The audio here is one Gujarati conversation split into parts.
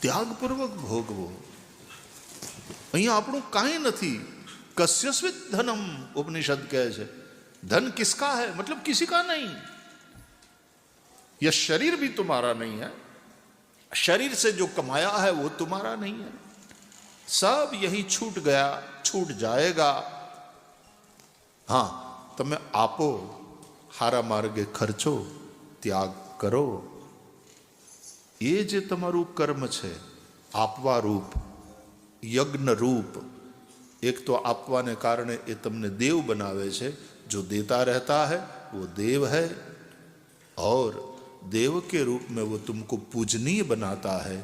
ત્યાગપૂર્વક ભોગવો. અહીંયા આપણું કાંઈ નથી. કસ્યસ્વિત ધનમ ઉપનિષદ કહે છે. धन किसका है मतलब किसी का नहीं. यह शरीर भी तुम्हारा नहीं है. शरीर से जो कमाया है वो तुम्हारा नहीं है. सब यही छूट गया, छूट जाएगा. हाँ, તમે આપો, હારા માર્ગે ખર્ચો, ત્યાગ કરો. એ જે તમારું કર્મ છે, આપવા રૂપ, યજ્ઞ રૂપ. એક તો આપવાને કારણે એ તમને દેવ બનાવે છે. जो देता रहता है वो देव है, और देव के रूप में वो तुमको पूजनीय बनाता है.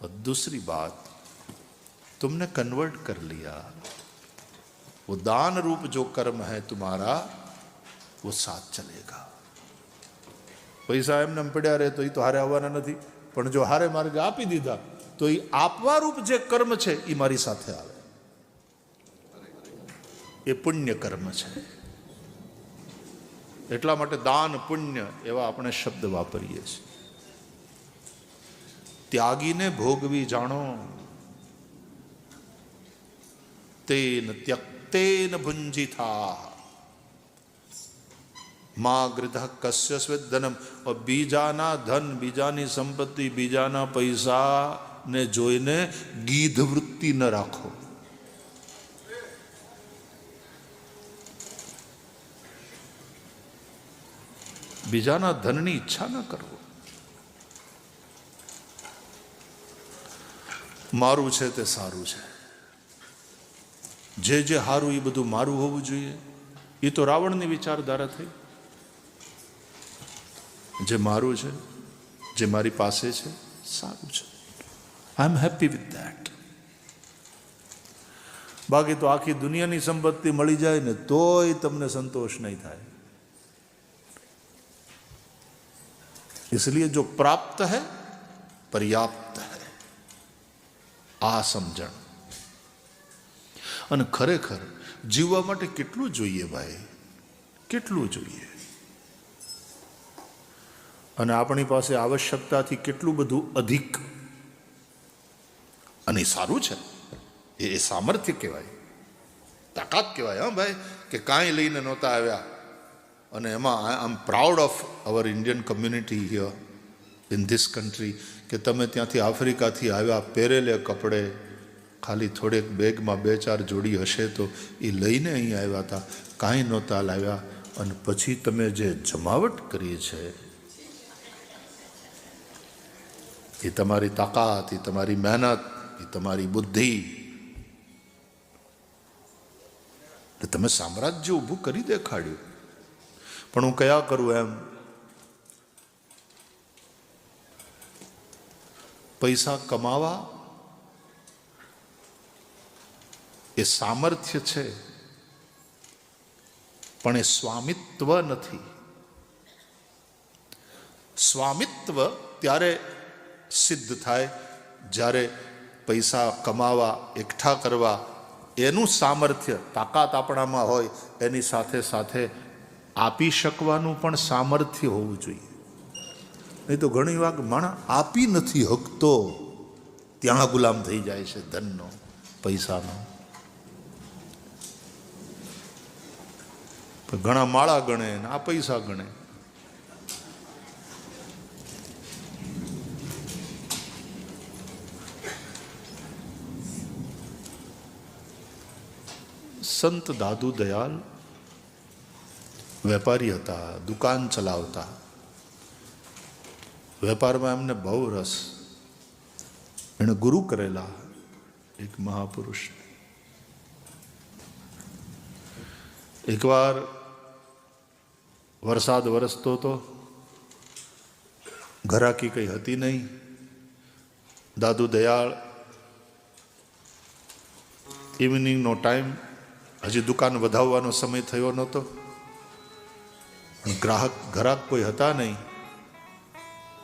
और दूसरी बात, तुमने कन्वर्ट कर लिया. वो दान रूप जो कर्म है तुम्हारा, वो साथ चलेगा. પૈસા એમને પડ્યા રહે તો એ તો હારે આવવાના નથી, પણ જો હારે માર્ગે આપી દીધા તો એ આપવા રૂપ જે કર્મ છે એ મારી સાથે આવે. એ પુણ્ય કર્મ છે. એટલા માટે દાન પુણ્ય એવા આપણે શબ્દ વાપરીએ છીએ. ત્યાગીને ભોગવી જાણો. તેન ત્યક્તેન ભુંજિથા મા ગૃધ કસ્ય સ્વેદનમ. બીજાના ધન, બીજાની સંપત્તિ, બીજાના પૈસા ને જોઈને ગીધ વૃત્તિ ન રાખો. બીજાના ધનની ઈચ્છા ન કરવો. મારું છે તે સારું છે, જે જે સારું એ બધું મારું હોવું જોઈએ. એ તો રાવણની વિચારધારા થઈ. જે મારું છે, જે મારી પાસે છે, સારું છે. આઈ એમ હેપી વિથ ધેટ. બાકી તો આખી દુનિયાની સંપત્તિ મળી જાય ને તોય તમને સંતોષ નહીં થાય. इसलिए जो प्राप्त है पर्याप्त है. આ સમજણ. અને ખરેખર જીવવા માટે કેટલું જોઈએ ભાઈ, કેટલું જોઈએ. અને આપણી પાસે આવશ્યકતાથી કેટલું બધું અધિક. અને સારું છે, એ સામર્થ્ય કહેવાય, તાકાત કહેવાય. હા ભાઈ, કે કાંઈ લઈને નહોતા આવ્યા. અને એમાં I am proud of our Indian community here in this country, કે તમે ત્યાંથી આફ્રિકાથી આવ્યા, પહેરેલે કપડે, ખાલી થોડેક બેગમાં 2-4 જોડી હશે તો એ લઈને અહીં આવ્યા હતા, કાંઈ નહોતા લાવ્યા. અને પછી તમે જે જમાવટ કરી છે, એ તમારી તાકાત, એ તમારી મહેનત, એ તમારી બુદ્ધિ. તમે સામ્રાજ્ય ઊભું કરી દેખાડ્યું. પણ હું કયા કરું એમ. પૈસા કમાવા એ સામર્થ્ય છે, પણ એ સ્વામિત્વ નથી. સ્વામિત્વ ત્યારે સિદ્ધ થાય જ્યારે પૈસા કમાવા, એકઠા કરવા એનું સામર્થ્ય, તાકાત આપણામાં હોય. એની સાથે સાથે આપી શકવાનું પણ સામર્થ્ય હોવું જોઈએ. નહીં તો ઘણી વાર માણસ આપી નથી હકતો, ત્યાં ગુલામ થઈ જાય છે ધનનો, પૈસાનો. ઘણા માળા ગણે ને આ પૈસા ગણે. સંત દાદુ દયાલ વેપારી હતા, દુકાન ચલાવતા. વેપારમાં એમને બહુ રસ. એણે ગુરુ કરેલા એક મહાપુરુષ. એકવાર વરસાદ વરસતો હતો, ઘરાકી કંઈ હતી નહીં. દાદુ દયાળ ઇવનિંગનો ટાઈમ, હજી દુકાન વધાવવાનો સમય થયો નહોતો. ઘરાક કોઈ હતા નહીં.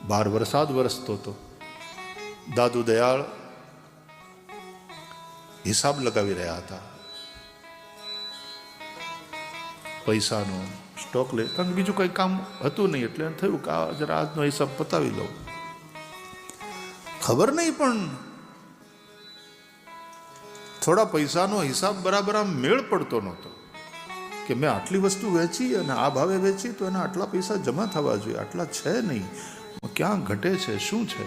બહાર વરસાદ વરસતો હતો. દાદુ દયાળ હિસાબ લગાવી રહ્યા હતા, પૈસાનો સ્ટોક લે. કારણ બીજું કંઈ કામ હતું નહીં એટલે થયું કે જરા આજનો હિસાબ પતાવી લઉં. ખબર નહીં, પણ થોડા પૈસાનો હિસાબ બરાબર આમ મેળ પડતો નહોતો કે મેં આટલી વસ્તુ વેચી અને આ ભાવે વેચી તો એના આટલા પૈસા જમા થવા જોઈએ, આટલા છે નહીં, ક્યાં ઘટે છે, શું છે,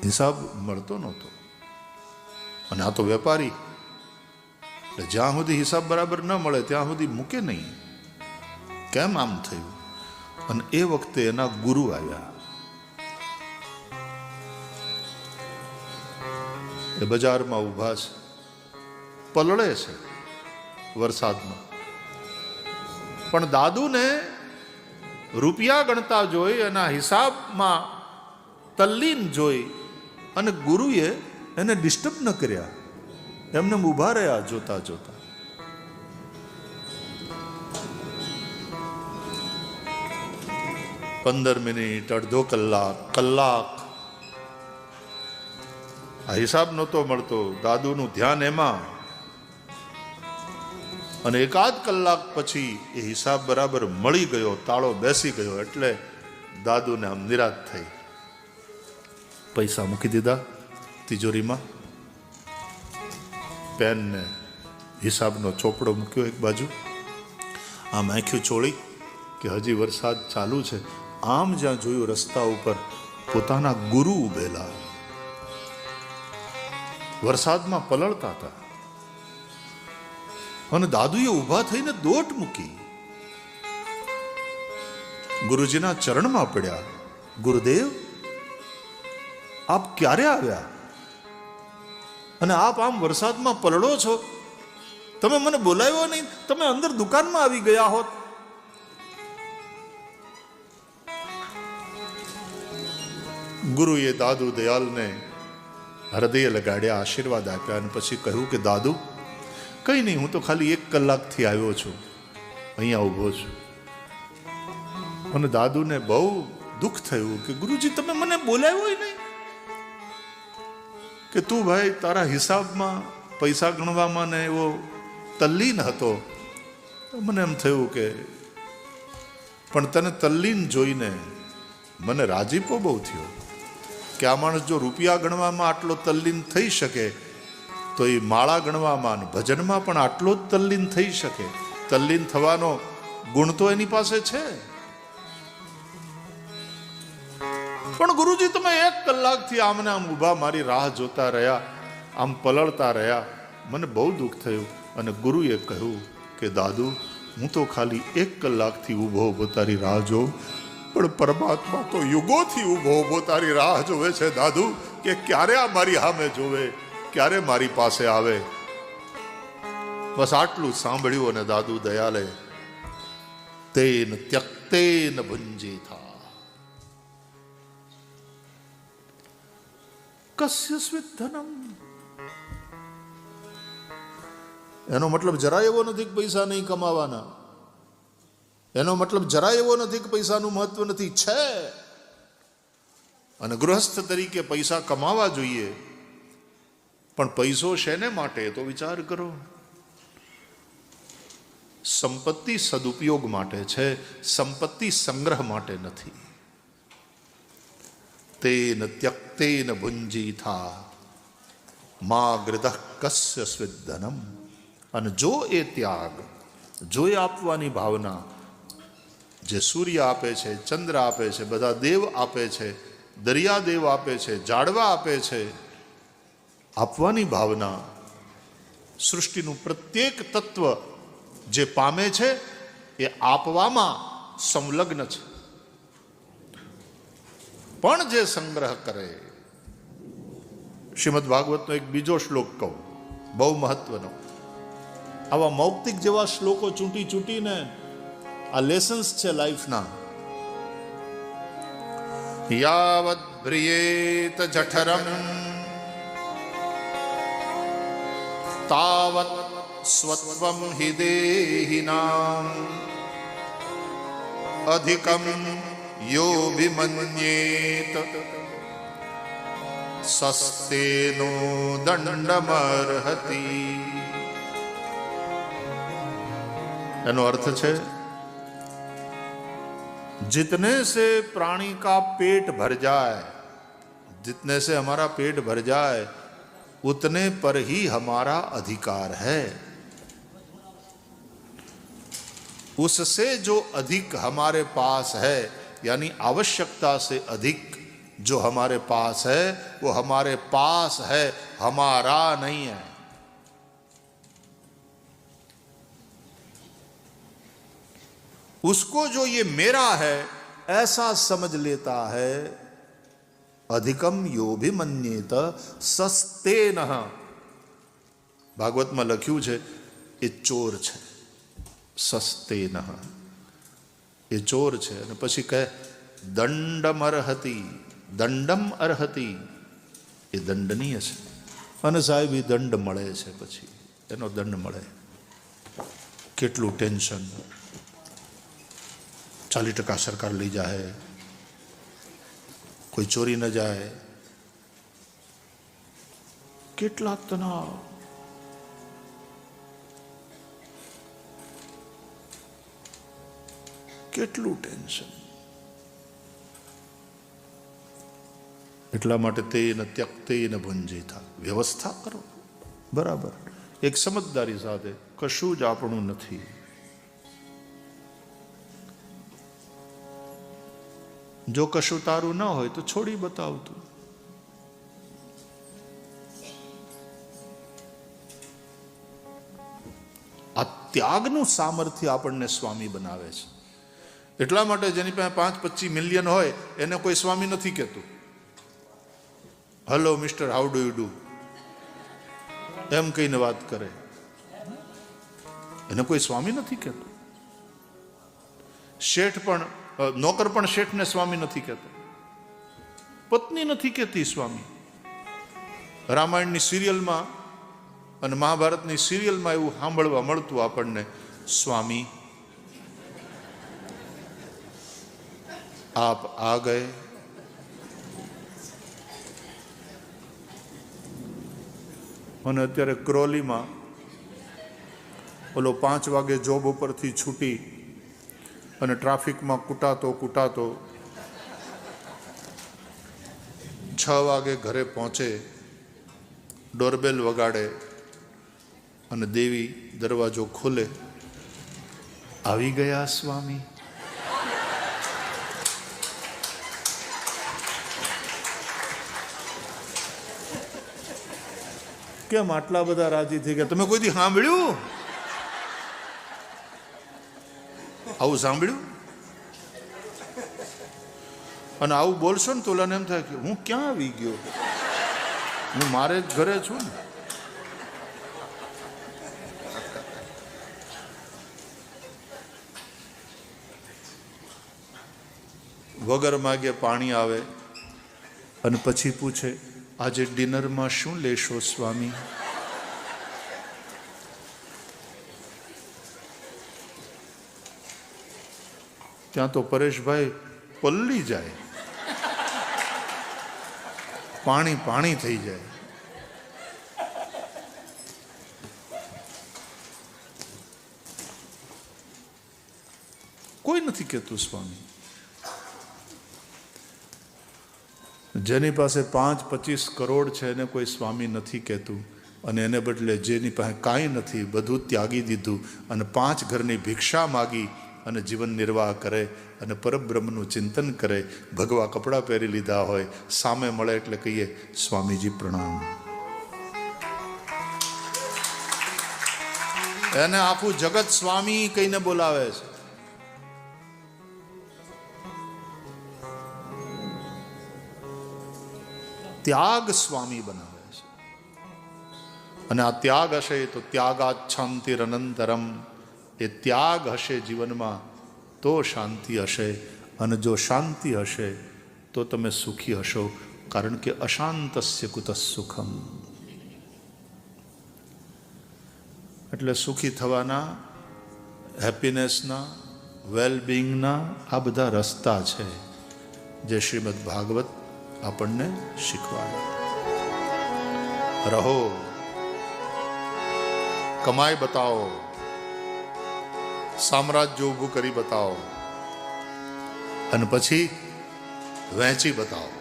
હિસાબ મળતો નહોતો. અને આ તો વેપારી, એટલે જ્યાં સુધી હિસાબ બરાબર ન મળે ત્યાં સુધી મૂકે નહીં. કેમ આમ થયું? અને એ વખતે એના ગુરુ આવ્યા. એ બજારમાં ઊભા છે, પલળે છે વરસાદમાં, પણ દાદુને રૂપિયા ગણતા જોઈ, એના હિસાબમાં તલ્લીન જોઈ, અને ગુરુએ એને ડિસ્ટર્બ ન કર્યા, એમને ઊભા રહ્યા જોતા જોતા. પંદર મિનિટ, અડધો કલાક, કલાક, આ હિસાબ નહોતો મળતો. દાદુનું ધ્યાન એમાં, અને એકાદ કલાક પછી એ હિસાબ બરાબર મળી ગયો, તાળો બેસી ગયો, એટલે દાદુને આમ નિરાશ થઈ. પૈસા મૂકી દીધા તિજોરીમાં, પેનને હિસાબનો ચોપડો મૂક્યો એક બાજુ, આમ આંખ્યું ચોળી કે હજી વરસાદ ચાલુ છે. આમ જ્યાં જોયું રસ્તા ઉપર પોતાના ગુરુ ઉભેલા, વરસાદમાં પલળતા હતા. અને દાદુએ ઊભા થઈને દોટ મૂકી, ગુરુજીના ચરણમાં પડ્યા. ગુરુદેવ, આપ ક્યારે આવ્યા? અને આપ આમ વરસાદમાં પલળો છો, તમે મને બોલાવ્યો નહીં, તમે અંદર દુકાનમાં આવી ગયા હોત. ગુરુએ દાદુ દયાલને હૃદય લગાડ્યા, આશીર્વાદ આપ્યા, અને પછી કહ્યું કે દાદુ, કઈ નહીં, હું તો ખાલી 1 કલાકથી આવ્યો છું, અહીંયા ઊભો છું. અને દાદુને બહુ દુઃખ થયું કે ગુરુજી તમે મને બોલાવ્યો નહીં, કે તું ભાઈ તારા હિસાબમાં પૈસા ગણવામાં ને એવો તલ્લીન હતો. મને એમ થયું કે, પણ તને તલ્લીન જોઈને મને રાજીપો બહુ થયો કે આ માણસ જો રૂપિયા ગણવામાં આટલો તલ્લીન થઈ શકે તો એ માળા ગણવામાં, ભજનમાં પણ આટલો જ તલ્લીન થઈ શકે. તલ્લીન થવાનો ગુણ તો એની પાસે છે. પણ ગુરુજી તમે 1 કલાકથી આમને આમ ઊભા મારી રાહ જોતા રહ્યા, આમ પલળતા રહ્યા, મને બહુ દુઃખ થયું. અને ગુરુએ કહ્યું કે દાદુ, હું તો ખાલી 1 કલાકથી ઊભો ઊભો તારી રાહ જોઉં, પણ પરમાત્મા તો યુગોથી ઊભો ઊભો તારી રાહ જોવે છે દાદુ, કે ક્યારે આ મારી સામે જોવે, ક્યારે મારી પાસે આવે. બસ આટલું સાંભળ્યું અને દાદુ દયાલે તેન ત્યક્તેન ભુંજીથા કસ્ય સ્વિત ધનમ. એનો મતલબ જરા એવો નથી કે પૈસા નહીં કમાવાના, એનો મતલબ જરા એવો નથી કે પૈસાનું મહત્વ નથી, છે. અને ગૃહસ્થ તરીકે પૈસા કમાવા જોઈએ, પણ પૈસો શેને માટે તો વિચાર કરો. સંપત્તિ સદુપયોગ માટે છે, સંપત્તિ સંગ્રહ માટે નથી. તેન ત્યક્તેન ભુંજીથા મા ગૃધઃ કસ્ય સ્વિત ધનમ. અને જો એ ત્યાગ, જો એ આપવાની ભાવના, જે સૂર્ય આપે છે, ચંદ્ર આપે છે, બધા દેવ આપે છે, દરિયાદેવ આપે છે, ઝાડવા આપે છે, આપવાની ભાવના, સૃષ્ટિનું પ્રત્યેક તત્વ જે પામે છે એ આપવામાં સંલગ્ન છે. પણ જે સંગ્રહ કરે, શ્રીમદ ભાગવતનો એક બીજો શ્લોક કહું, બહુ મહત્વનો. આવા મૌક્તિક જેવા શ્લોકો ચૂંટી ચૂંટીને આ લેસન્સ છે લાઈફના. યાવદ ભ્રિયેત જઠરમ તાવત સ્વત્વમ હિ દેહિનામ અધિકમ યો વિમન્યેત સસ્તેનો દંડમર્હતિ. એનો અર્થ છે, जितने से प्राणी का पेट भर जाए जितने से हमारा पेट भर जाए उतने पर ही हमारा अधिकार है। उससे जो अधिक हमारे पास है, यानी आवश्यकता से अधिक जो हमारे पास है, वो हमारे पास है, हमारा नहीं है। उसको जो ये मेरा है ऐसा समझ लेता है, अधिकम यो भी मन्येत सस्तेन। ભાગવતમાં લખ્યું છે એ ચોર છે, સસ્તેન એ ચોર છે. અને પછી કહે દંડમ અર્હતિ, દંડમ અર્હતિ, એ દંડનીય છે. અને સાહેબ એ દંડ મળે છે, પછી એનો દંડ મળે. કેટલું ટેન્શન. 40% સરકાર લઈ જાય, કોઈ ચોરી ન જાય, કેટલા તણાવ. કેટલું ટેન્શન. એટલા માટે તેન ત્યક્તેન ભુંજીતા, વ્યવસ્થા કરો બરાબર, એક સમજદારી સાથે. કશું જ આપણું નથી. જો કશું તારું ન હોય તો છોડી બતાવતું. આ ત્યાગનું સામર્થ્ય આપણને સ્વામી બનાવે છે. એટલા માટે જેની પાસે 5-25 મિલિયન હોય એને કોઈ સ્વામી નથી કહેતું. Hello mister, how do you do એમ કહીને વાત કરે, એને કોઈ સ્વામી નથી કહેતું. શેઠ પણ, નોકર પણ શેઠને સ્વામી નથી કહેતો. પત્ની નથી કહેતી સ્વામી. રામાયણની સિરિયલમાં અને મહાભારતની સિરિયલમાં એવું સાંભળવા મળતું આપણને, સ્વામી આપ આ ગયે. અને અત્યારે ક્રોલીમાં ઓલો 5 વાગે જોબ ઉપરથી છૂટી અને ટ્રાફિકમાં કૂટાતો 6 વાગે ઘરે પહોંચે, ડોરબેલ વગાડે અને દેવી દરવાજો ખોલે, આવી ગયા સ્વામી. કેમ આટલા બધા રાજી થઈ ગયા? તમે કોઈ દી સાંભળ્યું? આવું સાંભળ્યું? અને આવું બોલશો ને તો ઓલાને એમ થાય કે હું ક્યાં આવી ગયો, હું મારે જ ઘરે છું ને. વગર માગે પાણી આવે અને પછી પૂછે, આજે ડિનરમાં શું લેશો સ્વામી? ત્યાં તો પરેશભાઈ પલ્લી જાય, પાણી પાણી થઈ જાય. કોઈ નથી કહેતું સ્વામી. જેની પાસે 5-25 કરોડ છે એને કોઈ સ્વામી નથી કહેતું. અને એને બદલે જેની પાસે કાંઈ નથી, બધું ત્યાગી દીધું અને 5 ઘરની ભિક્ષા માગી અને જીવન નિર્વાહ કરે અને પરબ્રહ્મનું ચિંતન કરે, ભગવા કપડાં પહેરી લીધા હોય, સામે મળે એટલે કહીએ સ્વામીજી પ્રણામ. એને આખું જગત સ્વામી કહીને બોલાવે છે. ત્યાગ સ્વામી બનાવે છે. અને આ ત્યાગ હશે તો ત્યાગાચ્છાંતિરનંતરમ, એ ત્યાગ હશે જીવનમાં તો શાંતિ હશે. અને જો શાંતિ હશે તો તમે સુખી હશો. કારણ કે અશાંતસ્ય કુતઃ સુખમ. એટલે સુખી થવાના, હેપીનેસના, વેલબિંગના આ બધા રસ્તા છે જે શ્રીમદ ભાગવત આપણને શીખવાડે. રહો, કમાઈ બતાવો, સામ્રાજ્ય ઊભું કરી બતાવો અને પછી વહેંચી બતાવો.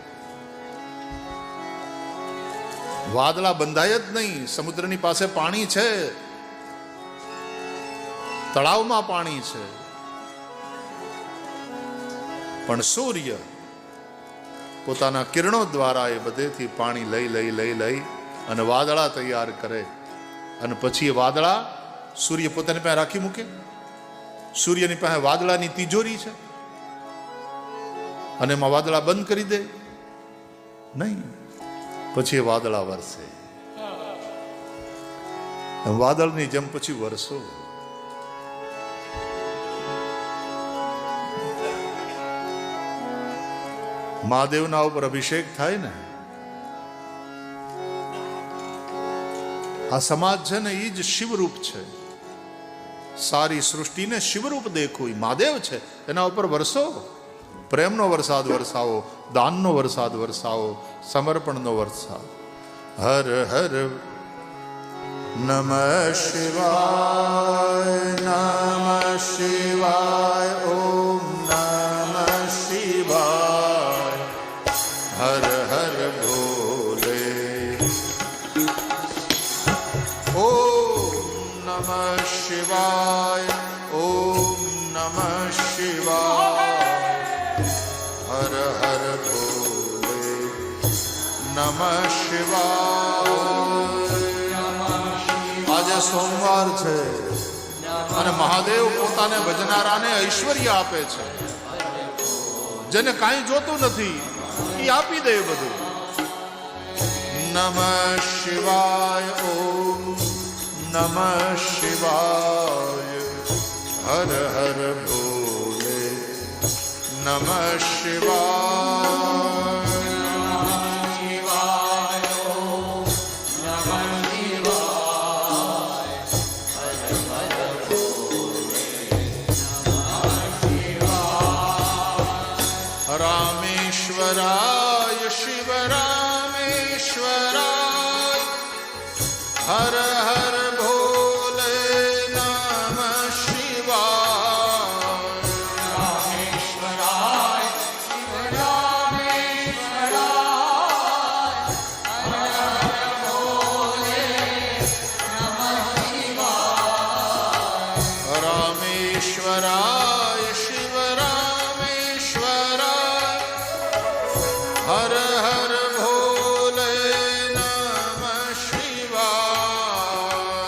વાદળા બંધાય જ નહીં. સમુદ્રની પાસે પાણી છે, તળાવમાં પાણી છે, પણ સૂર્ય પોતાના કિરણો દ્વારા એ બધેથી પાણી લઈ લઈ લઈ લઈ અને વાદળા તૈયાર કરે. અને પછી એ વાદળા સૂર્ય પોતાની પાસે રાખી મૂકે. સૂર્યની પાસે વાદળાની તિજોરી છે અને એમાં વાદળા બંધ કરી દે નહીં. પછી એ વાદળા વરસે. વાદળની જેમ પછી વરસો. મહાદેવના ઉપર અભિષેક થાય ને, આ સમાજ છે ને એ જ શિવરૂપ છે. સારી સૃષ્ટિને શિવરૂપ દેખવું એ મહાદેવ છે. એના ઉપર વરસો, પ્રેમનો વરસાદ વરસાવો, દાનનો વરસાદ વરસાવો, સમર્પણનો વરસાદ. હર હર નમઃ શિવાય, નમઃ શિવાય, ઓમ નમઃ શિવાય. હર હર ભોલે. ઓમ નમઃ શિવાય, ઓમ નમઃ શિવાય. હર હર ભોલે. નમઃ શિવાય. આજે સોમવાર છે અને મહાદેવ પોતાને ભજનારાને ઐશ્વર્ય આપે છે. જેને કાંઈ જોતું નથી એ આપી દે બધું. નમઃ શિવાય, ઓમ નમઃ શિવાય. હર હર ભોલે. નમઃ શિવાય. રામેશ્વરાય શિવ રામેશ્વરાય. હર હર ભોલે. નમઃ શિવાય. રામેશ્વરાય શિવ રામેશ્વરાય. હર હર ભોલે. નમઃ શિવાય. રામેશ્વરાય શિવ રામેશ્વરાય. હર હર ભોલે. નમઃ શિવાય.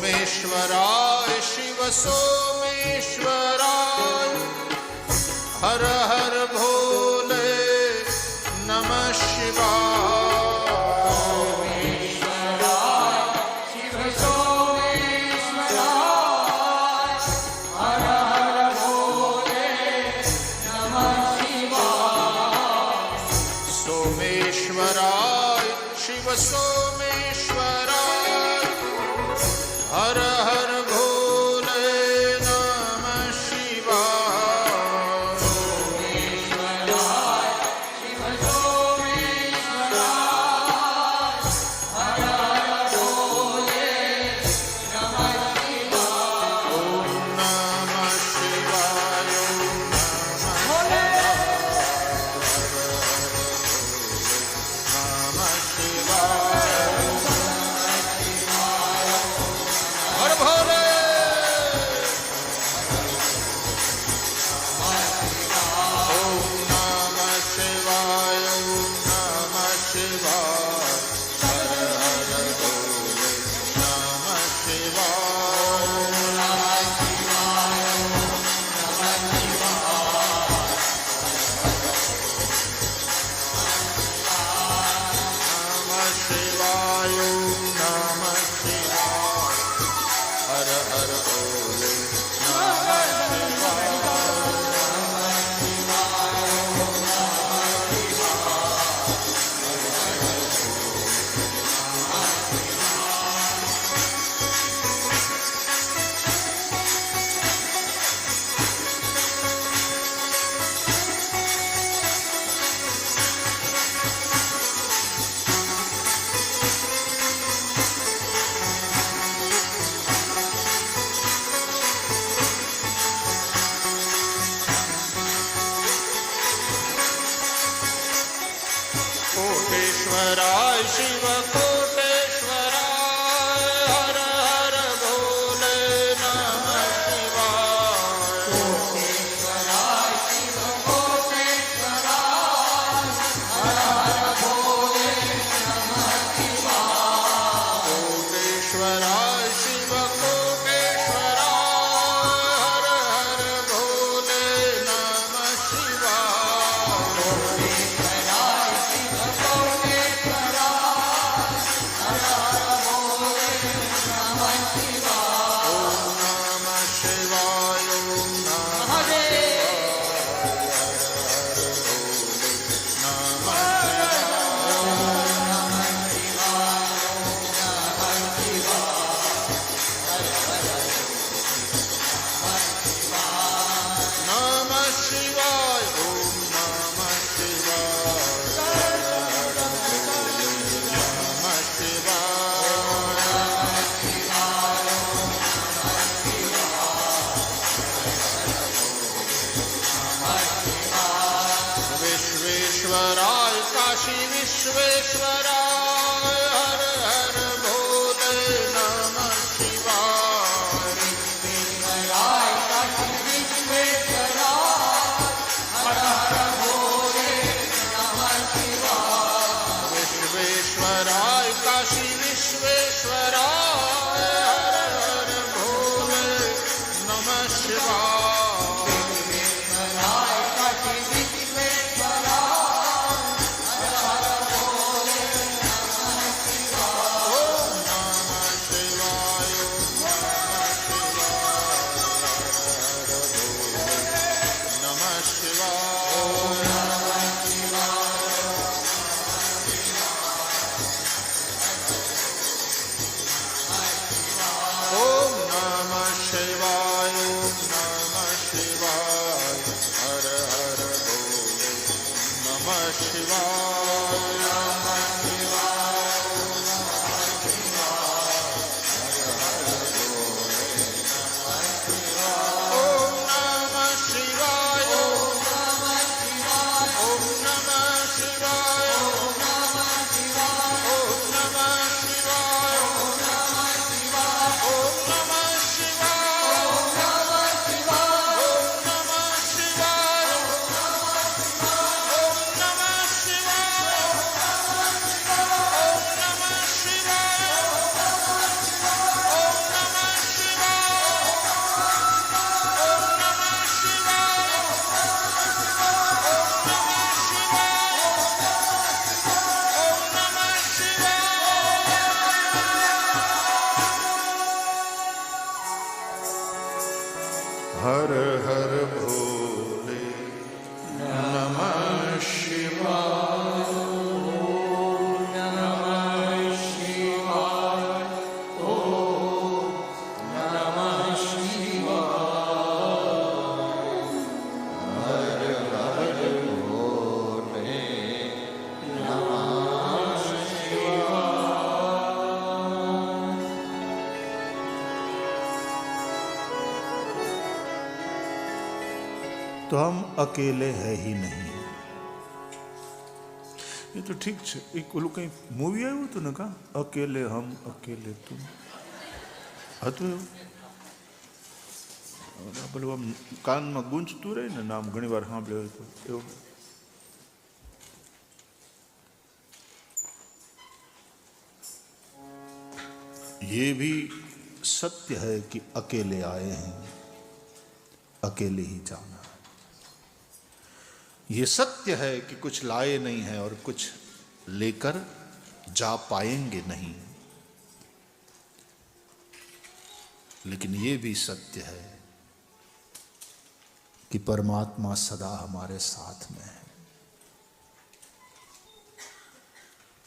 સોમેશ્વરાય શિવ સોમેશ્વરાય હર હર ભોલે નમઃ સોમેશ્વરાય શિવ સોમેશ્વરાય હર હર ભોલે નમઃ શિવાય સોમેશ્વરાય શિવ સોમેશ્વરાય હર હર ભોલે નમઃ શિવાય ઓમ નમઃ શિવાય કોટેશ્વરાય શિવ કોટેશ્વરાય હર હર ભોલે નમઃ શિવાય કોટેશ્વરાય શિવ કોટેશ્વરાય હર હર ભોલે નમઃ શિવાય કોટેશ્વરાય શિવ કોટેશ્વરાય હર હર ભોલે નમઃ શિવાય विश्वेश्वराय काशी विश्वेश्वराय हर हर भोले नमः शिवाय विश्वेश्वराय काशी विश्वेश्वराय हर हर भोले नमः शिवाय विश्वेश्वराय काशी विश्वेश्वराय हर हर भोले नमः शिवाय विश्वेश्वराय काशी विश्वेश्वराय हर हर भोले હર હર ભોલે નમઃ શિવાય. तो हम अकेले है ही नहीं. ये तो ठीक છે. એક ઓલું કંઈ મૂવી આવ્યું હતું ને, કા અકેલે હમ અકેલે તું હતું એવું. પેલું આમ કાનમાં ગુંજતું રહે ને, નામ ઘણી વાર સાંભળ્યું હતું એવું. ये भी सत्य है कि अकेले आए हैं, अकेले ही जाना. ये सत्य है कि कुछ लाए नहीं है और कुछ लेकर जा पाएंगे नहीं. लेकिन ये भी सत्य है कि परमात्मा सदा हमारे साथ में है.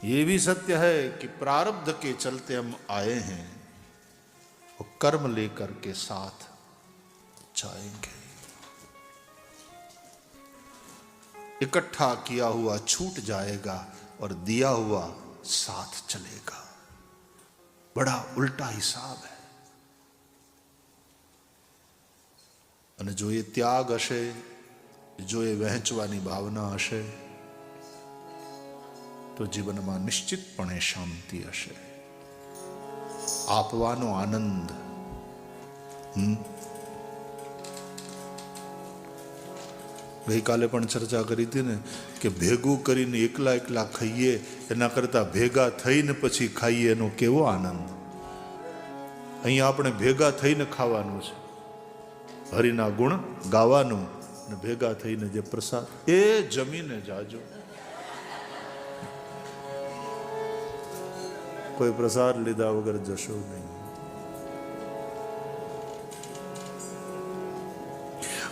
ये भी सत्य है कि प्रारब्ध के चलते हम आए हैं और कर्म लेकर के साथ जाएंगे. इकट्ठा किया हुआ छूट जाएगा और दिया हुआ साथ चलेगा. बड़ा उल्टा हिसाब है. અને જો એ ત્યાગ હશે, જો એ વહેંચવાની ભાવના હશે, તો જીવનમાં નિશ્ચિતપણે શાંતિ હશે. આપવાનો આનંદ. ગઈકાલે પણ ચર્ચા કરી હતી ને કે ભેગું કરીને એકલા એકલા ખાઈએ એના કરતાં ભેગા થઈને પછી ખાઈએ એનો કેવો આનંદ. અહીંયા આપણે ભેગા થઈને ખાવાનું છે, હરિના ગુણ ગાવાનું, અને ભેગા થઈને જે પ્રસાદ એ જમીને જાજો. કોઈ પ્રસાદ લીધા વગર જશો નહીં.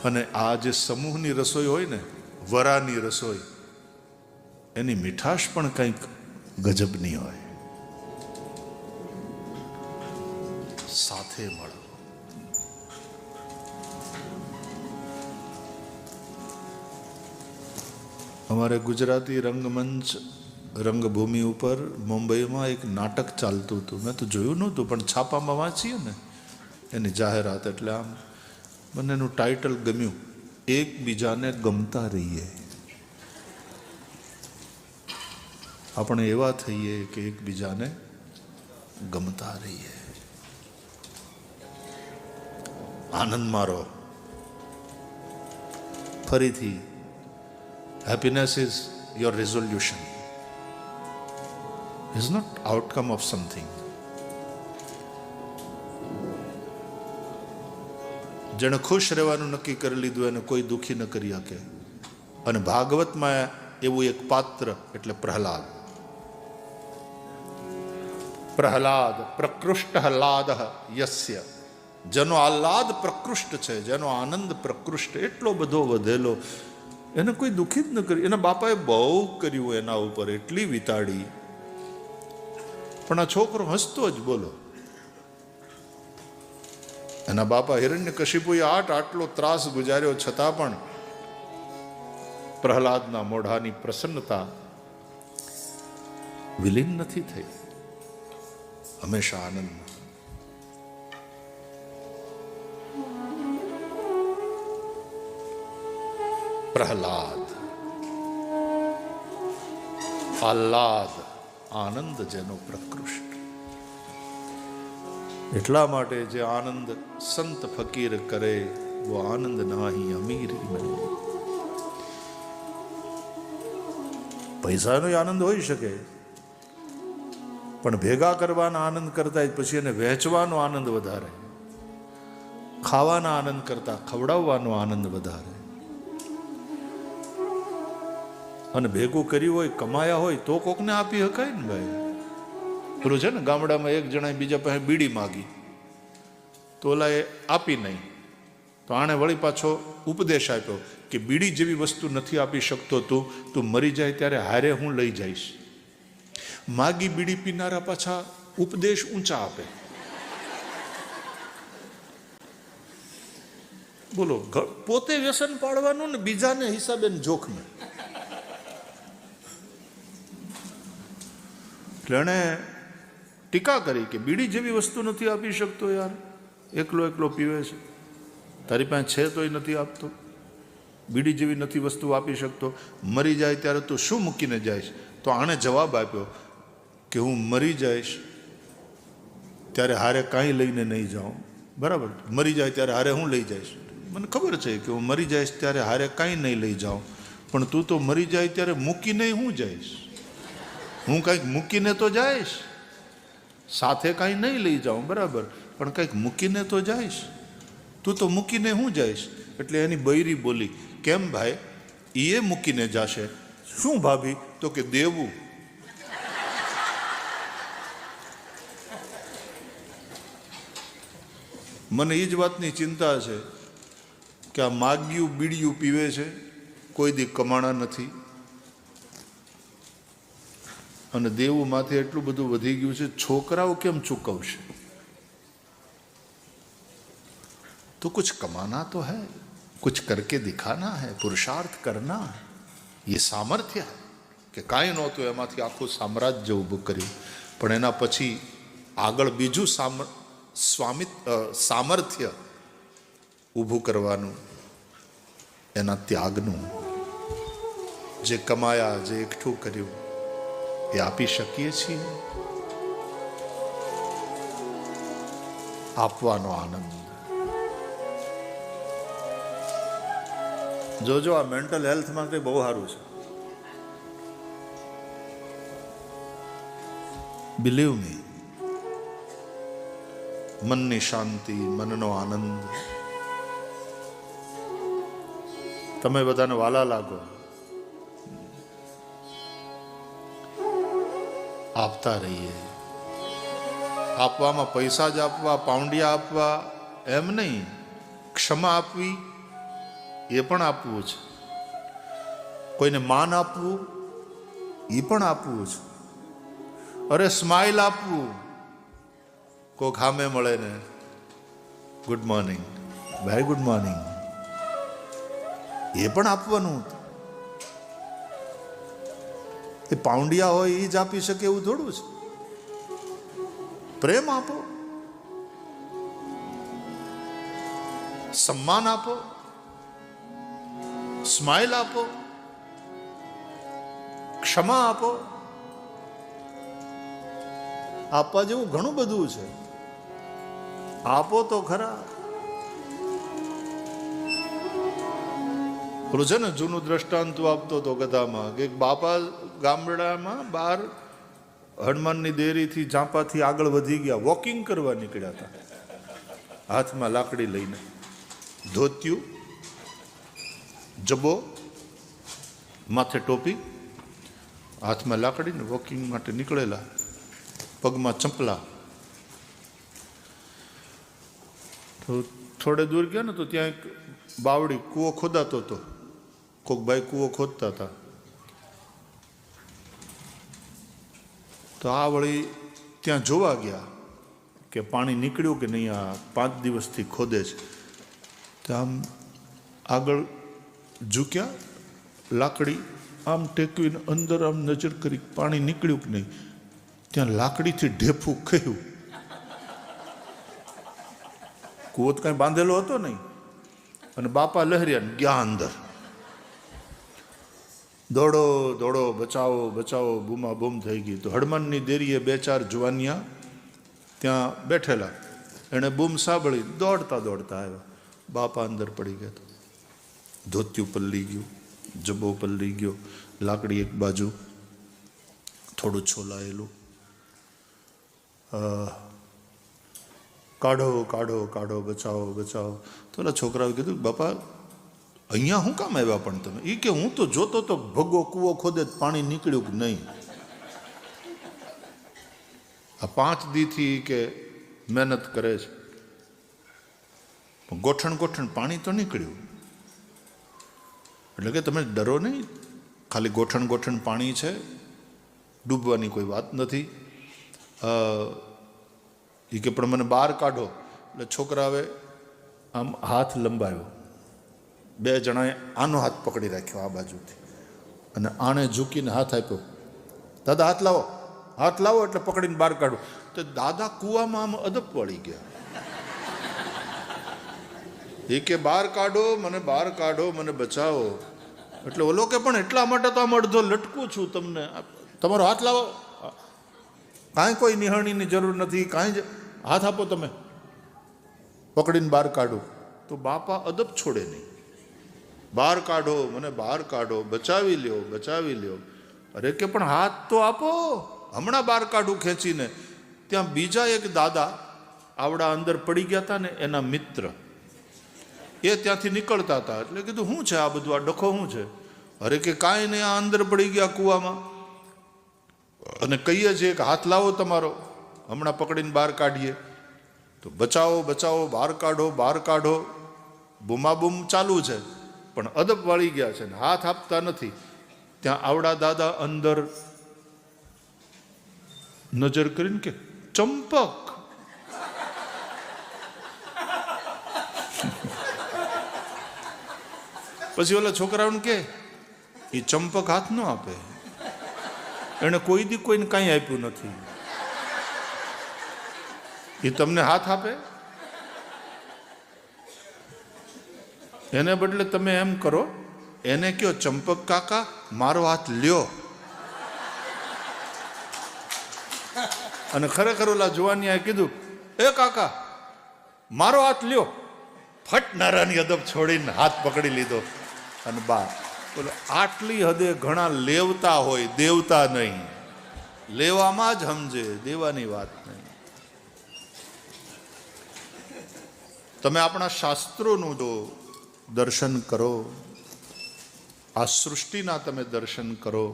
અને આ જે સમૂહની રસોઈ હોય ને, વરાની રસોઈ, એની મીઠાશ પણ કંઈક ગજબની હોય. સાથે મળો. અમારે ગુજરાતી રંગમંચ રંગભૂમિ ઉપર મુંબઈમાં એક નાટક ચાલતું હતું. મેં તો જોયું નહોતું, પણ છાપામાં વાંચીએ ને એની જાહેરાત, એટલે આમ મને એનું ટાઇટલ ગમ્યું, એકબીજાને ગમતા રહીએ. આપણે એવા થઈએ કે એકબીજાને ગમતા રહીએ. આનંદ મારો. ફરીથી, happiness is your resolution, is not outcome of something. જેણે ખુશ રહેવાનું નક્કી કરી લીધું એને કોઈ દુઃખી ન કરી શકે. અને ભાગવતમાં એવું એક પાત્ર એટલે પ્રહલાદ. પ્રહલાદ પ્રકૃષ્ટ હલાદ યસ્ય, જેનો આહલાદ પ્રકૃષ્ટ છે, જેનો આનંદ પ્રકૃષ્ટ એટલો બધો વધેલો, એને કોઈ દુઃખી જ ન કરી. એના બાપાએ બહુ કર્યું એના ઉપર, એટલી વિતાડી, પણ આ છોકરો હસતો જ. બોલો, એના બાપા હિરણ્યકશિપુએ આટલો ત્રાસ ગુજાર્યો, છતાં પણ પ્રહલાદના મોઢાની પ્રસન્નતા વિલીન નથી થઈ. હંમેશા આનંદ. પ્રહલાદ, આહલાદ, આનંદ જેનો પ્રકૃષ્ટ. એટલા માટે જે આનંદ સંત ફકીર કરે वो आनंद नाही अमीरी नहीं. પૈસાનો આનંદ હોઈ શકે, પણ ભેગા કરવાના આનંદ કરતા પછી એને વહેંચવાનો આનંદ વધારે, ખાવાના આનંદ કરતા ખવડાવવાનો આનંદ વધારે. અને ભેગું કર્યું હોય, કમાયા હોય તો કોકને આપી શકાય ને ભાઈ. પેલું છે ને, ગામડામાં એક જણાએ બીજા પાસે બીડી માગી તો ઓલા એ આપી નહીં, તો આણે વળી પાછો ઉપદેશ આપ્યો કે બીડી જેવી વસ્તુ નથી આપી શકતો તું મરી જાય ત્યારે હારે હું લઈ જઈશ. માગી બીડી પીનારા પાછા ઉપદેશ ઊંચા આપે. બોલો, પોતે વ્યસન પાડવાનું ને બીજાને હિસાબે જોખમે. એટલે એણે ટીકા કરી કે બીડી જેવી વસ્તુ નથી આપી શકતો યાર, એકલો પીવે છે, તારી પાસે છે તોય નથી આપતો. બીડી જેવી નથી વસ્તુ આપી શકતો, મરી જાય ત્યારે તું શું મૂકીને જઈશ? તો આણે જવાબ આપ્યો કે હું મરી જઈશ ત્યારે હારે કાંઈ લઈને નહીં જાઉં. બરાબર, મરી જાય ત્યારે હારે હું લઈ જઈશ? મને ખબર છે કે હું મરી જઈશ ત્યારે હારે કાંઈ નહીં લઈ જાઉં, પણ તું તો મરી જાય ત્યારે મૂકીને હું જઈશ. હું કંઈક મૂકીને તો જઈશ, સાથે કાંઈ નહીં લઈ જાઉં, બરાબર, પણ કંઈક મૂકીને તો જઈશ. તું તો મૂકીને હું જઈશ. એટલે એની બૈરી બોલી, કેમ ભાઈ, એ મૂકીને જાશે? શું ભાભી? તો કે દેવું. મને એ જ વાતની ચિંતા છે કે આ માગ્યું બીડિયું પીવે છે, કોઈ દી કમાણા નથી, અને દેવું માથે એટલું બધું વધી ગયું છે, છોકરાઓ કેમ ચૂકવશે? तो कुछ कमाना तो है, कुछ करके दिखाना है, पुरुषार्थ करना है. ये सामर्थ्य है કે કાંઈ નહોતું એમાંથી આખું સામ્રાજ્ય ઊભું કર્યું. પણ એના પછી આગળ બીજું સામર્થ્ય ઊભું કરવાનું, એના ત્યાગનું. જે કમાયા, જે એકઠું કર્યું એ આપી શકીએ છીએ. આપવાનો આનંદ. જોજો, આ મેન્ટલ હેલ્થ માટે બહુ સારું છે. બિલીવ મી, મનની શાંતિ, મનનો આનંદ. તમે બધાને વાલા લાગો. આપતા રહીએ. આપવામાં પૈસા જ આપવા, પાઉંડિયા આપવા એમ નહીં, ક્ષમા આપવી એ પણ આપવું છે. કોઈને માન આપવું એ પણ આપવું છે. અરે સ્માઇલ આપવું, કોક સામે મળે ને good morning, very good morning, એ પણ આપવાનું. એ પાઉંડિયા હોય એ જ આપી શકે એવું થોડું છે. પ્રેમ આપો, સન્માન આપો, સ્માઇલ આપો, ક્ષમા આપો. આપવા જેવું ઘણું બધું છે. આપો તો ખરા. પેલું છે ને જૂનું દ્રષ્ટાંત આપતો હતો કથામાં કે બાપા ગામડામાં બહાર હનુમાનની દેરીથી ઝાંપાથી આગળ વધી ગયા, વોકિંગ કરવા નીકળ્યા હતા, હાથમાં લાકડી લઈને, ધોતિયું, જબો, માથે ટોપી, હાથમાં લાકડી ને વોકિંગ માટે નીકળેલા, પગમાં ચંપલા. તો થોડે દૂર ગયા ને તો ત્યાં એક બાવડી કૂવો ખોદાતો હતો. કોક ભાઈ કૂવો ખોદતા હતા. તો આ વળી ત્યાં જોવા ગયા કે પાણી નીકળ્યું કે નહીં. આ 5 દિવસથી ખોદે છે. તો આમ આગળ ઝૂક્યા, લાકડી આમ ટેકવીને અંદર આમ નજર કરી, પાણી નીકળ્યું કે નહીં. ત્યાં લાકડીથી ઢેફું ખાયું. કૂવો તો કાંઈ બાંધેલો હતો નહીં. અને બાપા લહેર્યા ગયા અંદર. દોડો દોડો, બચાવો બચાવો, બૂમા બૂમ થઈ ગઈ. તો હનુમાનની દેરીએ 2-4 જુવાનિયા ત્યાં બેઠેલા. એણે બૂમ સાંભળી, દોડતા દોડતા આવ્યા. બાપા અંદર પડી ગયા. ધોતિયું પલ્લી ગયું, જબ્બો પલ્લી ગયો, લાકડી એક બાજુ, થોડું છોલાયેલું. કાઢો કાઢો કાઢો, બચાવો બચાવો. તો ઓલા છોકરાએ કીધું, બાપા અહીંયા શું કામ આવ્યા પણ તમે? એ કે હું તો જોતો તો ભગો કૂવો ખોદે પાણી નીકળ્યું કે નહીં. આ 5 દીથી કે મહેનત કરે છે. ગોઠણ ગોઠણ પાણી તો નીકળ્યું. એટલે કે તમે ડરો નહીં, ખાલી ગોઠણ ગોઠણ પાણી છે, ડૂબવાની કોઈ વાત નથી. એ કે પણ મને બહાર કાઢો. એટલે છોકરાએ આમ હાથ લંબાવ્યો, બે જણાએ આનો હાથ પકડી રાખ્યો આ બાજુથી, અને આણે ઝૂકીને હાથ આપ્યો, દાદા હાથ લાવો, હાથ લાવો, એટલે પકડીને બહાર કાઢો. તો દાદા કૂવામાં આમ અદપ વળી ગયા. એ કે બહાર કાઢો, બહાર કાઢો, મને બચાવો. એટલે ઓલો કે પણ એટલા માટે તો આમ અડધો લટકું છું, તમને તમારો હાથ લાવો, કાંઈ કોઈ નિહાળણીની જરૂર નથી, કાંઈ જ હાથ આપો, તમે પકડીને બહાર કાઢો. તો બાપા અદબ છોડે નહીં, બહાર કાઢો, બહાર કાઢો, બચાવી લ્યો, બચાવી લ્યો. અરે કે પણ હાથ તો આપો, હમણાં બહાર કાઢું ખેંચીને. ત્યાં બીજા એક દાદા આવડા અંદર પડી ગયા હતા ને, એના મિત્ર એ ત્યાંથી નીકળતા હતા. એટલે કીધું શું છે આ બધું, આ ડખો શું છે? અરે કે કાંઈ નહીં, આ અંદર પડી ગયા કૂવામાં, અને કહીએ છીએ કે હાથ લાવો તમારો, હમણાં પકડીને બહાર કાઢીએ. તો બચાવો, બચાવો, બહાર કાઢો, બહાર કાઢો, બૂમાબૂમ ચાલુ છે, પણ અદબ વાળી ગયા છે ને હાથ આપતા નથી. ત્યાં આવડા દાદા અંદર નજર કરીને કે ચંપક. પછી ઓલા છોકરાઓને કે એ ચંપક હાથ ન આપે, એને કોઈ દી કોઈને કાંઈ આપ્યું નથી, એ તમને હાથ આપે? એને બદલે તમે એમ કરો, એને કહો ચંપક કાકા મારો હાથ લ્યો. અને ખરેખર ઓલા જુવાનિયાએ કીધું, એ કાકા મારો હાથ લ્યો. ફટ નારાની અદબ છોડીને હાથ પકડી લીધો અને બહાર. બોલો આટલી હદે ઘણા લેવતા હોય, દેવતા નહીં. લેવામાં જ સમજે, દેવાની વાત નહીં. તમે આપણા શાસ્ત્રોનું જો દર્શન કરો, આ સૃષ્ટિના તમે દર્શન કરો,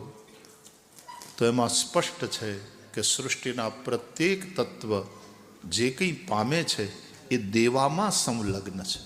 તો એમાં સ્પષ્ટ છે કે સૃષ્ટિના પ્રત્યેક તત્વ જે કંઈ પામે છે એ દેવામાં સંલગ્ન છે.